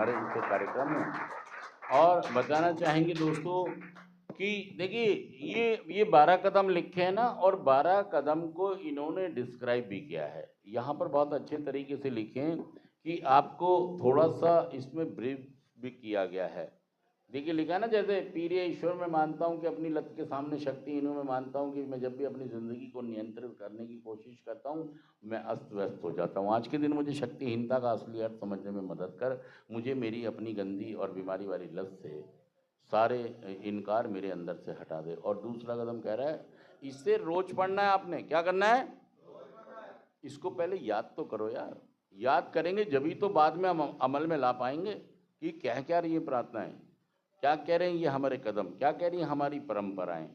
हमारे इस कार्यक्रम में, और बताना चाहेंगे दोस्तों कि देखिए ये 12 कदम लिखे हैं ना, और 12 कदम को इन्होंने डिस्क्राइब भी किया है यहाँ पर, बहुत अच्छे तरीके से लिखे हैं कि आपको थोड़ा सा इसमें ब्रीफ भी किया गया है। देखिए लिखा है ना, जैसे पीरिय ईश्वर में मानता हूँ कि अपनी लत के सामने शक्तिहीनों में मानता हूँ कि मैं जब भी अपनी ज़िंदगी को नियंत्रित करने की कोशिश करता हूँ मैं अस्त व्यस्त हो जाता हूँ। आज के दिन मुझे शक्तिहीनता का असली अर्थ समझने में मदद कर, मुझे मेरी अपनी गंदी और बीमारी वाली लत से सारे इनकार मेरे अंदर से हटा दे। और दूसरा कदम कह रहा है, इसे रोज पढ़ना है आपने। क्या करना है? इसको पहले याद तो करो यार, याद करेंगे जभी तो बाद में हम अमल में ला पाएंगे कि क्या क्या रही है प्रार्थनाएं, क्या कह रहे हैं ये हमारे कदम, क्या कह रही हैं हमारी परंपराएं।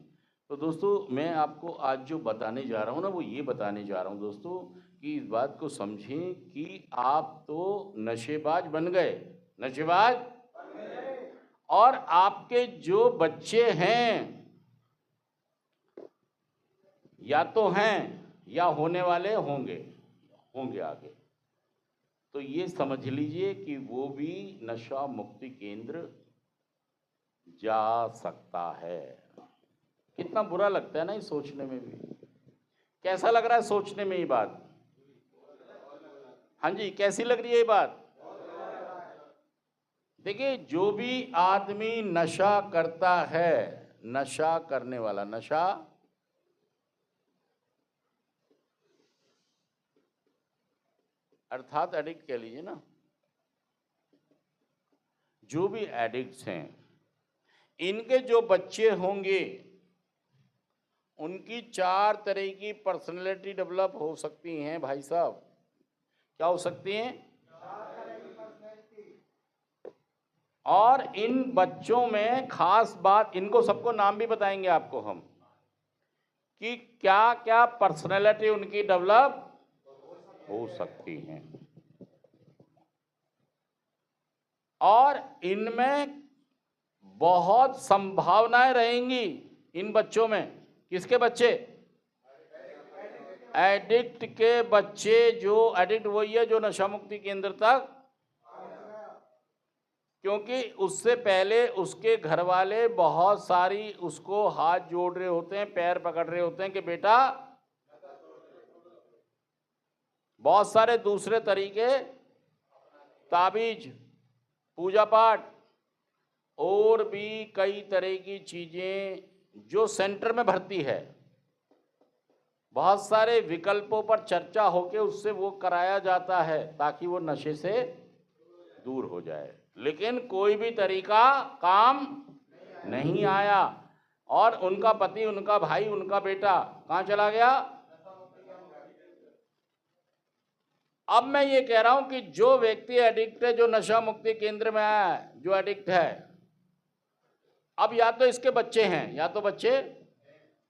तो दोस्तों मैं आपको आज जो बताने जा रहा हूँ ना, वो ये बताने जा रहा हूँ दोस्तों कि इस बात को समझें कि आप तो नशेबाज बन गए, नशेबाज, और आपके जो बच्चे हैं या तो हैं या होने वाले होंगे आगे, तो ये समझ लीजिए कि वो भी नशा मुक्ति केंद्र जा सकता है। कितना बुरा लगता है ना ये सोचने में भी। कैसा लग रहा है सोचने में ये बात? हाँ जी, कैसी लग रही है ये बात? देखिए जो भी आदमी नशा करता है, नशा करने वाला, नशा अर्थात एडिक्ट कह लीजिए ना, जो भी एडिक्ट्स हैं इनके जो बच्चे होंगे उनकी 4 तरह की पर्सनैलिटी डेवलप हो सकती हैं भाई साहब। क्या हो सकती हैं? और इन बच्चों में खास बात, इनको सबको नाम भी बताएंगे आपको हम कि क्या क्या पर्सनैलिटी उनकी डेवलप हो सकती हैं। और इनमें बहुत संभावनाएं रहेंगी इन बच्चों में। किसके बच्चे? एडिक्ट के बच्चे। जो एडिक्ट वही है जो नशा मुक्ति केंद्र तक, क्योंकि उससे पहले उसके घर वाले बहुत सारी उसको हाथ जोड़ रहे होते हैं, पैर पकड़ रहे होते हैं कि बेटा, बहुत सारे दूसरे तरीके, ताबीज, पूजा पाठ और भी कई तरह की चीजें जो सेंटर में भर्ती है, बहुत सारे विकल्पों पर चर्चा होकर उससे वो कराया जाता है ताकि वो नशे से दूर हो जाए। लेकिन कोई भी तरीका काम नहीं आया, और उनका पति, उनका भाई, उनका बेटा कहाँ चला गया? अब मैं ये कह रहा हूं कि जो व्यक्ति एडिक्ट है, जो नशा मुक्ति केंद्र में आया है, जो एडिक्ट है, अब या तो इसके बच्चे हैं, या तो बच्चे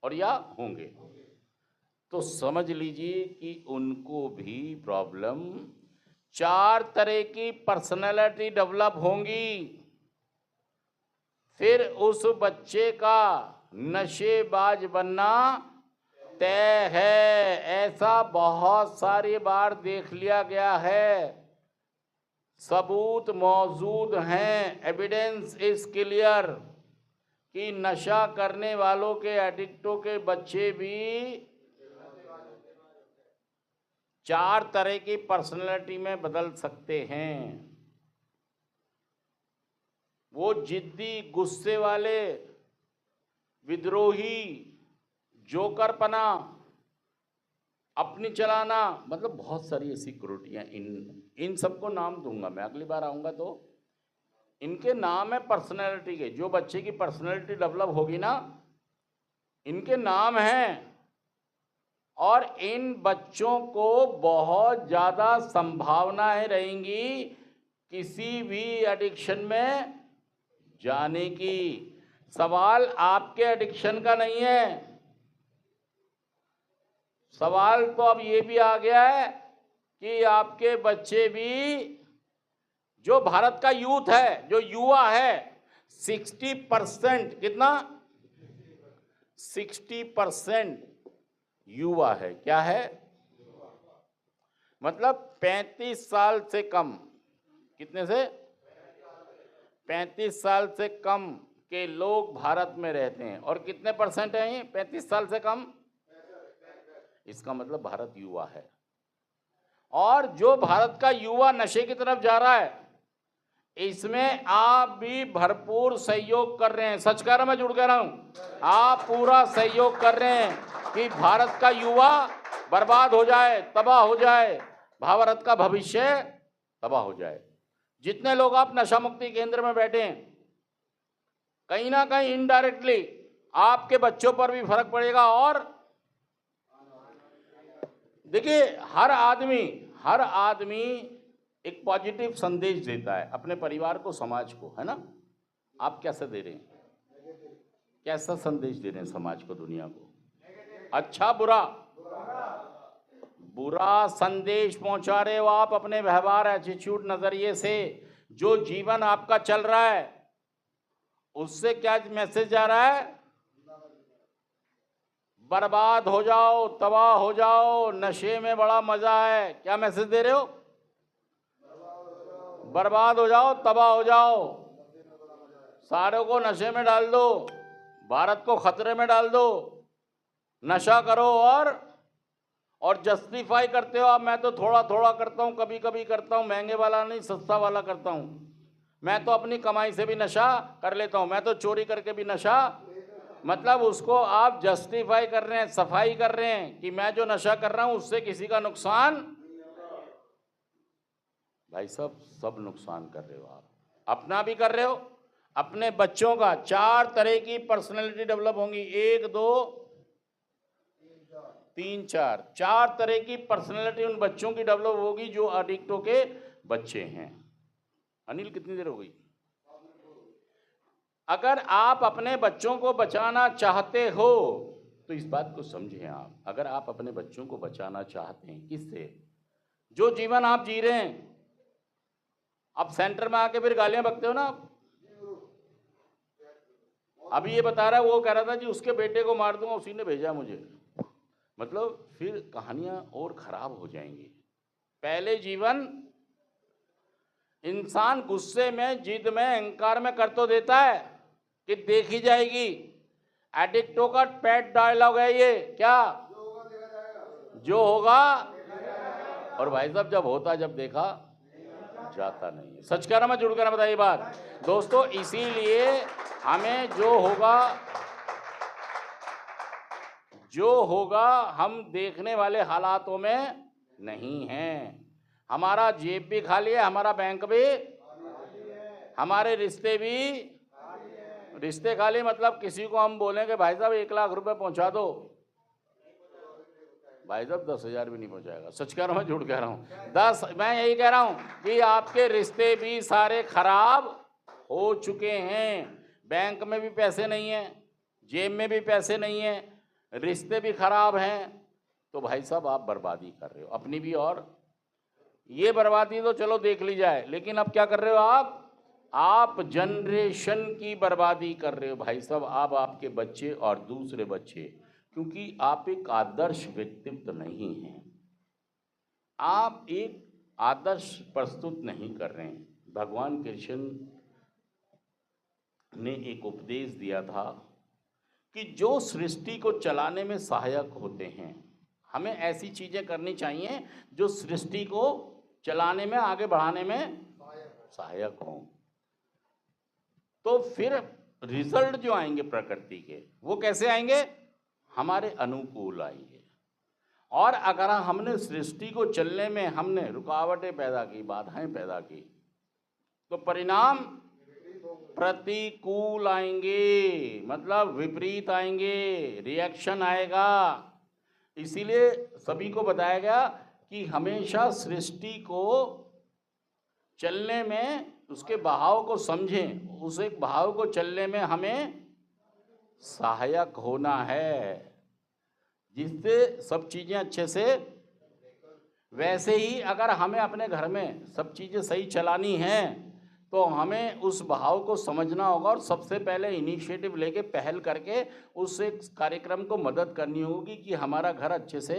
और या होंगे, तो समझ लीजिए कि उनको भी प्रॉब्लम, 4 तरह की पर्सनैलिटी डेवलप होंगी। फिर उस बच्चे का नशेबाज बनना तय है। ऐसा बहुत सारी बार देख लिया गया है, सबूत मौजूद हैं, एविडेंस इज क्लियर कि नशा करने वालों के, एडिक्टों के बच्चे भी 4 तरह की पर्सनैलिटी में बदल सकते हैं। वो जिद्दी, गुस्से वाले, विद्रोही, जोकरपना, अपनी चलाना, मतलब बहुत सारी ऐसी क्रूटियां, इन सबको नाम दूंगा मैं, अगली बार आऊंगा तो इनके नाम है पर्सनैलिटी के। जो बच्चे की पर्सनैलिटी डेवलप होगी ना, इनके नाम हैं। और इन बच्चों को बहुत ज़्यादा संभावनाएं रहेंगी किसी भी एडिक्शन में जाने की। सवाल आपके एडिक्शन का नहीं है, सवाल तो अब ये भी आ गया है कि आपके बच्चे भी, जो भारत का यूथ है, जो युवा है, 60%, कितना? 60% युवा है। क्या है? मतलब 35 साल से कम। कितने से? 35 साल से कम के लोग भारत में रहते हैं। और कितने % हैं ये 35 साल से कम? इसका मतलब भारत युवा है। और जो भारत का युवा नशे की तरफ जा रहा है, इसमें आप भी भरपूर सहयोग कर रहे हैं। सच कह रहा मैं, झूठ कह रहा हूं? आप पूरा सहयोग कर रहे हैं कि भारत का युवा बर्बाद हो जाए, तबाह हो जाए, भारत का भविष्य तबाह हो जाए। जितने लोग आप नशा मुक्ति केंद्र में बैठे हैं, कहीं ना कहीं इनडायरेक्टली आपके बच्चों पर भी फर्क पड़ेगा। और देखिए, हर आदमी एक पॉजिटिव संदेश देता है अपने परिवार को, समाज को, है ना? आप कैसे दे रहे हैं? कैसा संदेश दे रहे हैं समाज को, दुनिया को? अच्छा बुरा? बुरा संदेश पहुंचा रहे हो आप अपने व्यवहार, एटीट्यूड, नजरिए से। जो जीवन आपका चल रहा है उससे क्या मैसेज जा रहा है? बर्बाद हो जाओ, तबाह हो जाओ, नशे में बड़ा मजा है। क्या मैसेज दे रहे हो? बर्बाद हो जाओ, तबाह हो जाओ, सारों को नशे में डाल दो, भारत को खतरे में डाल दो, नशा करो। और जस्टिफाई करते हो आप, मैं तो थोड़ा थोड़ा करता हूँ, कभी कभी करता हूँ, महंगे वाला नहीं सस्ता वाला करता हूँ, मैं तो अपनी कमाई से भी नशा कर लेता हूँ, मैं तो चोरी करके भी नशा। मतलब उसको आप जस्टिफाई कर रहे हैं, सफाई कर रहे हैं कि मैं जो नशा कर रहा हूँ उससे किसी का नुकसान। भाई साहब, सब नुकसान कर रहे हो आप, अपना भी कर रहे हो, अपने बच्चों का। 4 तरह की पर्सनैलिटी डेवलप होंगी, 1 2 3 4 तरह की पर्सनैलिटी उन बच्चों की डेवलप होगी जो एडिक्टों के बच्चे हैं। अनिल, कितनी देर हो गई? अगर आप अपने बच्चों को बचाना चाहते हो तो इस बात को समझें आप। अगर आप अपने बच्चों को बचाना चाहते हैं, किससे? जो जीवन आप जी रहे हैं। आप सेंटर में आके फिर गालियां बकते हो ना आप। अभी ये बता रहा है, वो कह रहा था जी उसके बेटे को मार दूंगा, उसी ने भेजा मुझे। मतलब फिर कहानियां और खराब हो जाएंगी। पहले जीवन इंसान गुस्से में, जिद में, अहंकार में कर तो देता है कि देखी जाएगी। एडिक्टों का पेट डायलॉग है ये, क्या? जो होगा। और भाई साहब, जब होता, जब देखा जाता नहीं है। सच कह रहा मैं, झूठ कह रहा? बताइए बात दोस्तों। इसीलिए हमें जो होगा हम देखने वाले हालातों में नहीं हैं। हमारा जेब भी खाली है, हमारा बैंक भी, हमारे रिश्ते भी। रिश्ते खाली मतलब किसी को हम बोलेंगे भाई साहब 1 लाख रुपए पहुंचा दो, भाई साहब 10,000 भी नहीं पहुंचाएगा। सच कह रहा हूँ, झूठ कह रहा हूँ? मैं यही कह रहा हूँ कि आपके रिश्ते भी सारे खराब हो चुके हैं। बैंक में भी पैसे नहीं है, जेब में भी पैसे नहीं है, रिश्ते भी खराब हैं। तो भाई साहब आप बर्बादी कर रहे हो अपनी भी, और ये बर्बादी तो चलो देख ली जाए, लेकिन अब क्या कर रहे हो आप जनरेशन की बर्बादी कर रहे हो भाई साहब। आप, आपके बच्चे और दूसरे बच्चे, क्योंकि आप एक आदर्श व्यक्तित्व नहीं हैं, आप एक आदर्श प्रस्तुत नहीं कर रहे हैं। भगवान कृष्ण ने एक उपदेश दिया था कि जो सृष्टि को चलाने में सहायक होते हैं, हमें ऐसी चीजें करनी चाहिए जो सृष्टि को चलाने में, आगे बढ़ाने में सहायक हों। तो फिर रिजल्ट जो आएंगे प्रकृति के, वो कैसे आएंगे? हमारे अनुकूल आएंगे। और अगर हमने सृष्टि को चलने में हमने रुकावटें पैदा की, बाधाएं पैदा की, तो परिणाम प्रतिकूल आएंगे, मतलब विपरीत आएंगे, रिएक्शन आएगा। इसीलिए सभी को बताया गया कि हमेशा सृष्टि को चलने में, उसके बहाव को समझें, उस एक बहाव को चलने में हमें सहायक होना है, जिससे सब चीज़ें अच्छे से। वैसे ही अगर हमें अपने घर में सब चीज़ें सही चलानी हैं तो हमें उस बहाव को समझना होगा और सबसे पहले इनिशिएटिव लेके, पहल करके उस एक कार्यक्रम को मदद करनी होगी कि हमारा घर अच्छे से।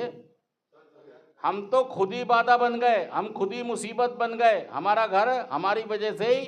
हम तो खुद ही बाधा बन गए, हम खुद ही मुसीबत बन गए, हमारा घर हमारी वजह से ही